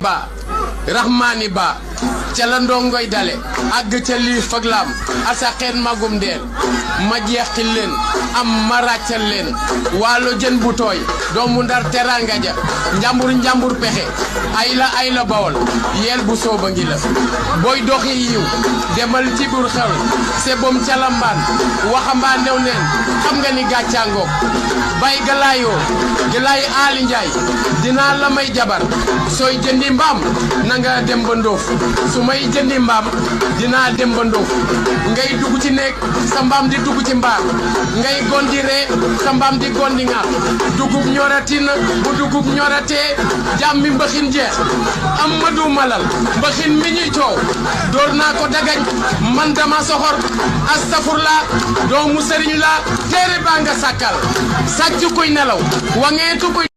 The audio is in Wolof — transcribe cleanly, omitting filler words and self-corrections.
ba rahmani ba ca la ndongoy dale àgg ca lii faglaam asa xeen magum deel ma jeexil leen am ma ràccal leen waalo jën bu tooy doomu ndar teranga ja njambur pexe ay la bawol yeel bu sooba ngi la booy doxi yiw demal ci bur xew se bom calambaan waxambaan new neen xam nga ni gàccaangoog bay galaayoo galaay aali njaay dinaa la may jabar sooy jëndi mbaam nanga dem ba ndoof su may jëndi mbaam dinaa dem ba ndoof ngay dugg ci nekk sa mbaam di dugg ci mbaar ngay gondi ree sa mbaam di gondi ŋaar dugub ñoratina bu dugub ñoratee jàmmi mbaxin jeex Amadou Malal mbaxin mi ñuy coow door naa ko dagañ man dama soxor astafurla doomu sëriñ la téere baa nga sàkkal sàcc kuy nelaw wangeetu kuy